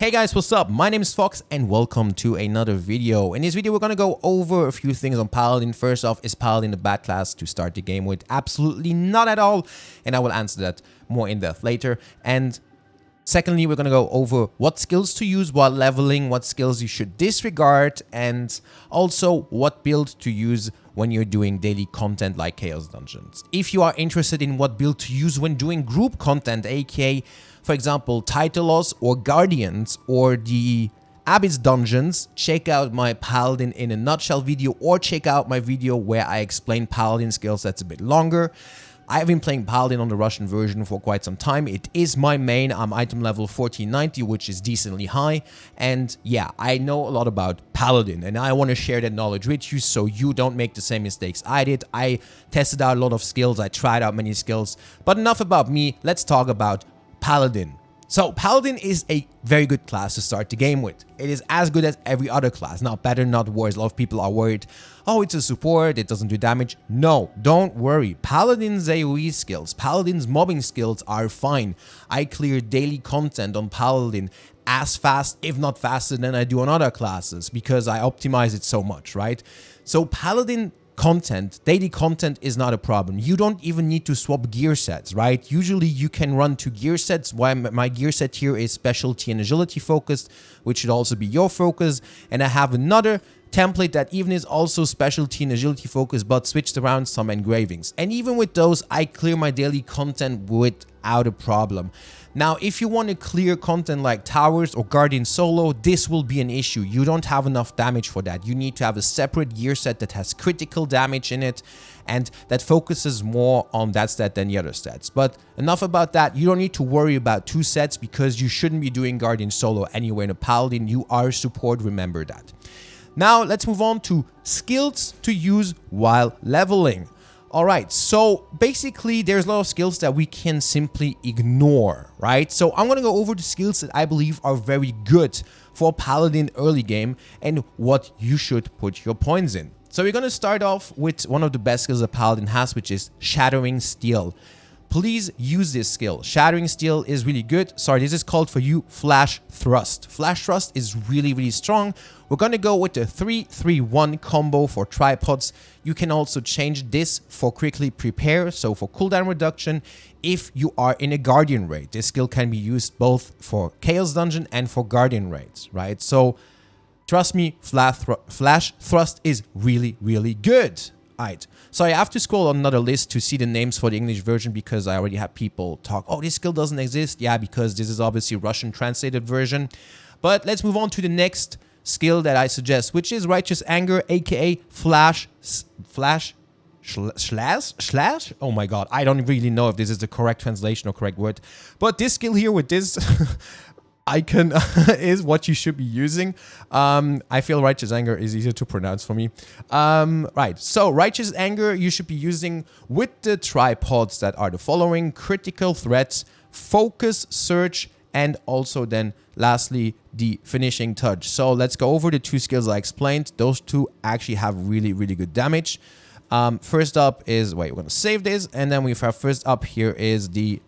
Hey guys, what's up? My name is Fox and welcome to another video. In this video, we're going to go over a few things on Paladin. First off, is Paladin a bad class to start the game with? Absolutely not at all. And I will answer that more in depth later. And secondly, we're going to go over what skills to use while leveling, what skills you should disregard, and also what build to use when you're doing daily content like Chaos Dungeons. If you are interested in what build to use when doing group content, aka for example, Titles or Guardians or the Abyss Dungeons, check out my Paladin in a nutshell video or check out my video where I explain Paladin skills that's a bit longer. I've been playing Paladin on the Russian version for quite some time. It is my main. I'm item level 1490, which is decently high. And yeah, I know a lot about Paladin and I want to share that knowledge with you so you don't make the same mistakes I did. I tested out a lot of skills. I tried out many skills. But enough about me. Let's talk about Paladin. So Paladin is a very good class to start the game with. It is as good as every other class. Not better, not worse. A lot of people are worried, oh, it's a support, it doesn't do damage. No, don't worry. Paladin's AoE skills, Paladin's mobbing skills are fine. I clear daily content on Paladin as fast, if not faster than I do on other classes because I optimize it so much, right? So Paladin content, daily content is not a problem. You don't even need to swap gear sets, right? Usually you can run 2 gear sets. Why my gear set here is specialty and agility focused, which should also be your focus. And I have another template that even is also specialty and agility focused, but switched around some engravings. And even with those, I clear my daily content without a problem. Now, if you want to clear content like Towers or Guardian solo, this will be an issue. You don't have enough damage for that. You need to have a separate gear set that has critical damage in it and that focuses more on that stat than the other stats. But enough about that. You don't need to worry about 2 sets because you shouldn't be doing Guardian solo anyway in a Paladin. You are support, remember that. Now, let's move on to skills to use while leveling. Alright, so basically there's a lot of skills that we can simply ignore, right? So I'm going to go over the skills that I believe are very good for Paladin early game and what you should put your points in. So we're going to start off with one of the best skills that Paladin has, which is Shattering Steel. Please use this skill. Shattering Steel is really good. Sorry, this is called for you Flash Thrust. Flash Thrust is really strong. We're going to go with the 3-3-1 combo for tripods. You can also change this for quickly prepare, so for cooldown reduction if you are in a Guardian raid. This skill can be used both for Chaos Dungeon and for Guardian raids, right? So trust me, Flash Thrust is really good. Alright, so I have to scroll on another list to see the names for the English version because I already have people talk, oh, this skill doesn't exist. Yeah, because this is obviously Russian translated version. But let's move on to the next skill that I suggest, which is Righteous Anger, aka Slash. Oh my god, I don't really know if this is the correct translation or correct word. But this skill here with this icon is what you should be using. I feel Righteous Anger is easier to pronounce for me. Right, so Righteous Anger you should be using with the tripods that are the following: Critical Threats, Focus, Search, and also then lastly the Finishing Touch. So let's go over the 2 skills I explained. Those 2 actually have really good damage. First up is, wait, we're gonna save this, and then we have first up here is the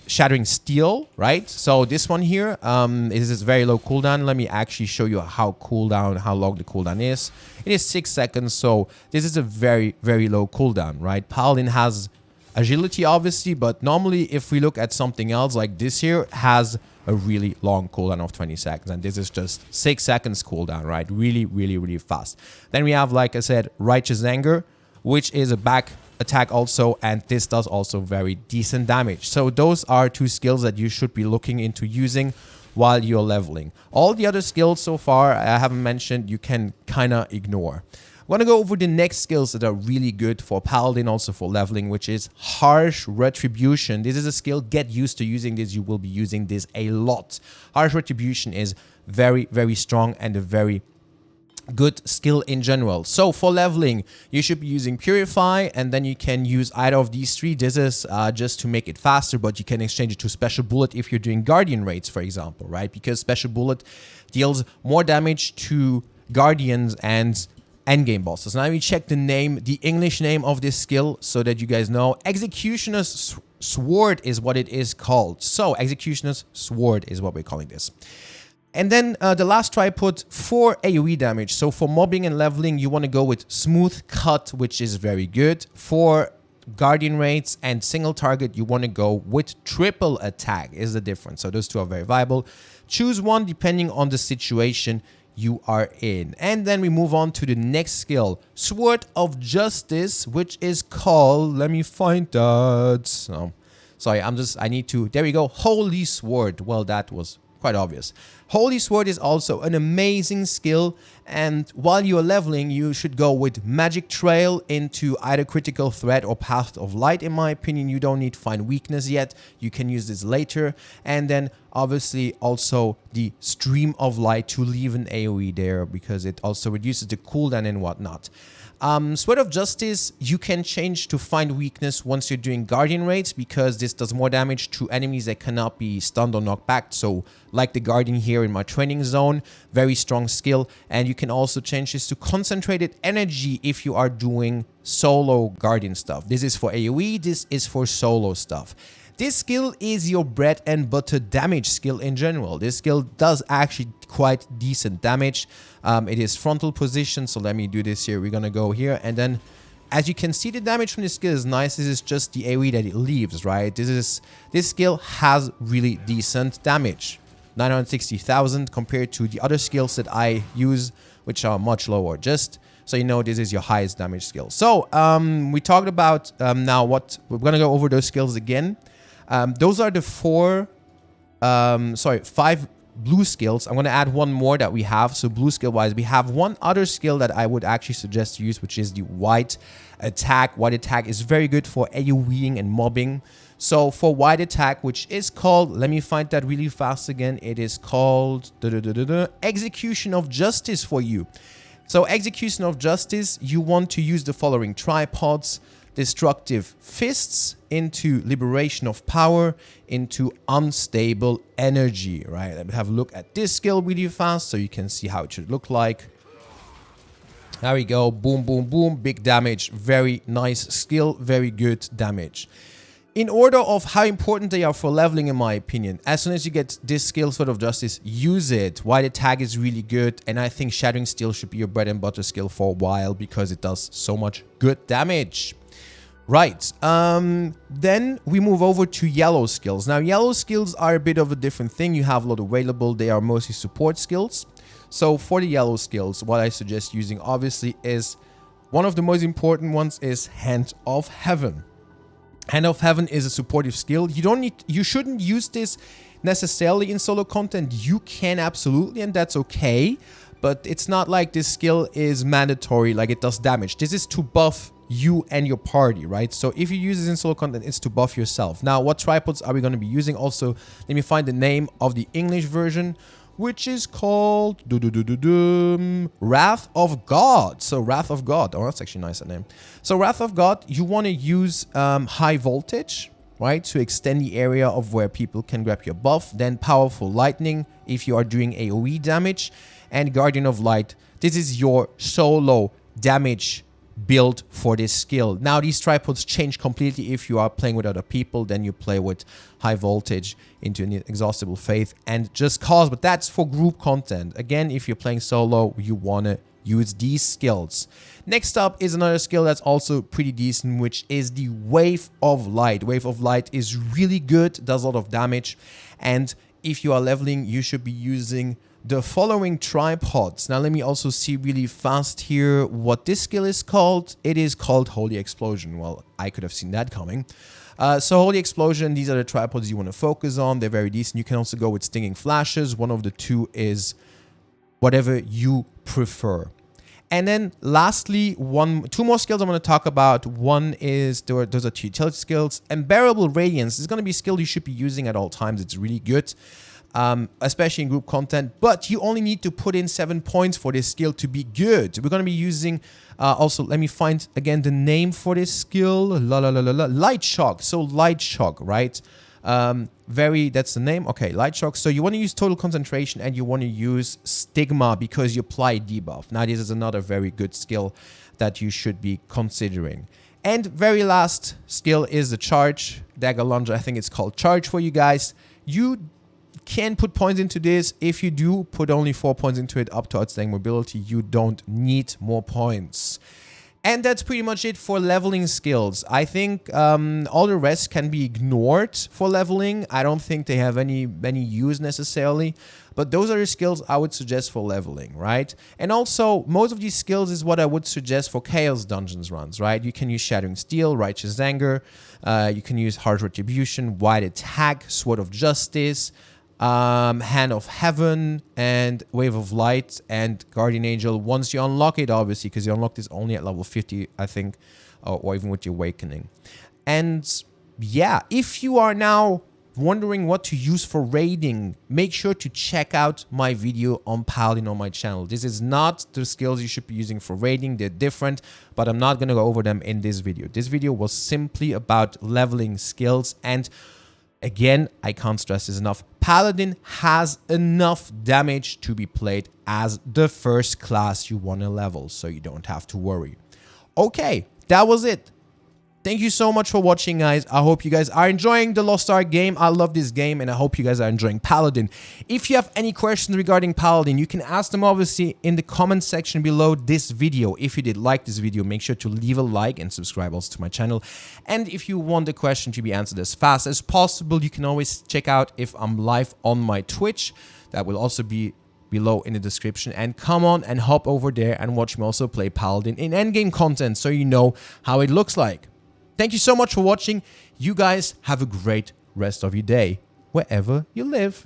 Shattering Steel, right? So this one here is very low cooldown. Let me actually show you how long the cooldown is. It is 6 seconds, so this is a very low cooldown, right? Paladin has agility obviously, but normally if we look at something else like this here, has a really long cooldown of 20 seconds, and this is just 6 seconds cooldown, right? Really fast. Then we have, like I said, Righteous Anger, which is a back attack also, and this does also very decent damage. So those are 2 skills that you should be looking into using while you're leveling. All the other skills so far I haven't mentioned, you can kind of ignore. I'm going to go over the next skills that are really good for Paladin, also for leveling, which is Harsh Retribution. This is a skill. Get used to using this. You will be using this a lot. Harsh Retribution is very strong and a very good skill in general. So for leveling, you should be using Purify, and then you can use either of these 3. This is just to make it faster, but you can exchange it to Special Bullet if you're doing Guardian raids, for example, right? Because Special Bullet deals more damage to Guardians and endgame bosses. Now we check the name, the English name of this skill so that you guys know. Executioner's Sword is what it is called. So Executioner's Sword is what we're calling this. And then the last tripod for AoE damage. So for mobbing and leveling, you want to go with Smooth Cut, which is very good. For Guardian rates and single target, you want to go with Triple Attack is the difference. So those two are very viable. Choose one depending on the situation you are in. And then we move on to the next skill, Sword of Justice, which is called, let me find that. Oh, sorry, I need to, there we go, Holy Sword. Well, that was quite obvious. Holy Sword is also an amazing skill, and while you are leveling, you should go with Magic Trail into either Critical Threat or Path of Light. In my opinion, you don't need to find weakness yet. You can use this later. And then obviously also the Stream of Light to leave an AoE there, because it also reduces the cooldown and whatnot. Sword of Justice, you can change to find weakness once you're doing Guardian raids, because this does more damage to enemies that cannot be stunned or knocked back. So like the Guardian here in my training zone, very strong skill. And you can also change this to Concentrated Energy if you are doing solo Guardian stuff. This is for AoE, this is for solo stuff. This skill is your bread and butter damage skill in general. This skill does actually quite decent damage. It is frontal position, so let me do this here. We're gonna go here, and then as you can see, the damage from this skill is nice. This is just the AoE that it leaves, right? This skill has really decent damage. 960,000 compared to the other skills that I use, which are much lower. Just so you know, this is your highest damage skill. So we talked about now what we're gonna go over those skills again. Those are the five blue skills. I'm going to add one more that we have. So blue skill wise, we have one other skill that I would actually suggest to use, which is the White Attack. White Attack is very good for AoEing and mobbing. So for White Attack, which is called, let me find that really fast again. It is called Execution of Justice for you. So Execution of Justice, you want to use the following tripods: Destructive Fists into Liberation of Power into Unstable Energy, right? Let me have a look at this skill really fast so you can see how it should look like. There we go. Boom, boom, boom. Big damage. Very nice skill. Very good damage. In order of how important they are for leveling, in my opinion, as soon as you get this skill, Sword of Justice, use it. White Attack is really good, and I think Shattering Steel should be your bread and butter skill for a while because it does so much good damage. Right, then we move over to yellow skills. Now, yellow skills are a bit of a different thing. You have a lot available. They are mostly support skills. So for the yellow skills, what I suggest using obviously is one of the most important ones is Hand of Heaven. Hand of Heaven is a supportive skill. You shouldn't use this necessarily in solo content. You can absolutely, and that's okay. But it's not like this skill is mandatory, like it does damage. This is to buff you and your party, right? So if you use this in solo content, it's to buff yourself. Now, what tripods are we going to be using? Also, let me find the name of the English version, which is called Wrath of God. So Wrath of God. Oh, that's actually nice, that name. So Wrath of God, you want to use high voltage, right, to extend the area of where people can grab your buff. Then Powerful Lightning if you are doing AoE damage. And Guardian of Light, this is your solo damage build for this skill. Now, these tripods change completely if you are playing with other people. Then you play with high voltage into an Exhaustible Faith and Just Cause, but that's for group content. Again, if you're playing solo, you want to use these skills. Next up is another skill that's also pretty decent, which is the Wave of Light. Wave of Light is really good, does a lot of damage, and if you are leveling, you should be using the following tripods. Now, let me also see really fast here what this skill is called. It is called Holy Explosion. Well, I could have seen that coming. So Holy Explosion, these are the tripods you want to focus on. They're very decent. You can also go with Stinging Flashes. One of the two is whatever you prefer. And then lastly, two more skills I'm going to talk about. One is, those are two utility skills. Unbearable Radiance is going to be a skill you should be using at all times. It's really good. Especially in group content, but you only need to put in 7 points for this skill to be good. We're going to be using, also, let me find again the name for this skill, Light Shock. So Light Shock, right? That's the name. Okay, Light Shock. So you want to use Total Concentration and you want to use Stigma because you apply debuff. Now, this is another very good skill that you should be considering. And very last skill is the charge. Dagger launcher, I think it's called charge for you guys. You can put points into this. If you do, put only 4 points into it up to outstanding mobility. You don't need more points. And that's pretty much it for leveling skills. I think all the rest can be ignored for leveling. I don't think they have any use necessarily. But those are the skills I would suggest for leveling, right? And also, most of these skills is what I would suggest for Chaos Dungeons runs, right? You can use Shattering Steel, Righteous Anger. You can use Harsh Retribution, Wide Attack, Sword of Justice, Hand of Heaven, and Wave of Light, and Guardian Angel once you unlock it, obviously, because you unlock this only at level 50, I think, or even with your Awakening. And yeah, if you are now wondering what to use for raiding, make sure to check out my video on Paladin on my channel. This is not the skills you should be using for raiding. They're different, but I'm not going to go over them in this video. This video was simply about leveling skills. And again, I can't stress this enough. Paladin has enough damage to be played as the first class you want to level, so you don't have to worry. Okay, that was it. Thank you so much for watching, guys. I hope you guys are enjoying the Lost Ark game. I love this game, and I hope you guys are enjoying Paladin. If you have any questions regarding Paladin, you can ask them, obviously, in the comment section below this video. If you did like this video, make sure to leave a like and subscribe also to my channel. And if you want the question to be answered as fast as possible, you can always check out if I'm live on my Twitch. That will also be below in the description. And come on and hop over there and watch me also play Paladin in endgame content so you know how it looks like. Thank you so much for watching. You guys have a great rest of your day, wherever you live.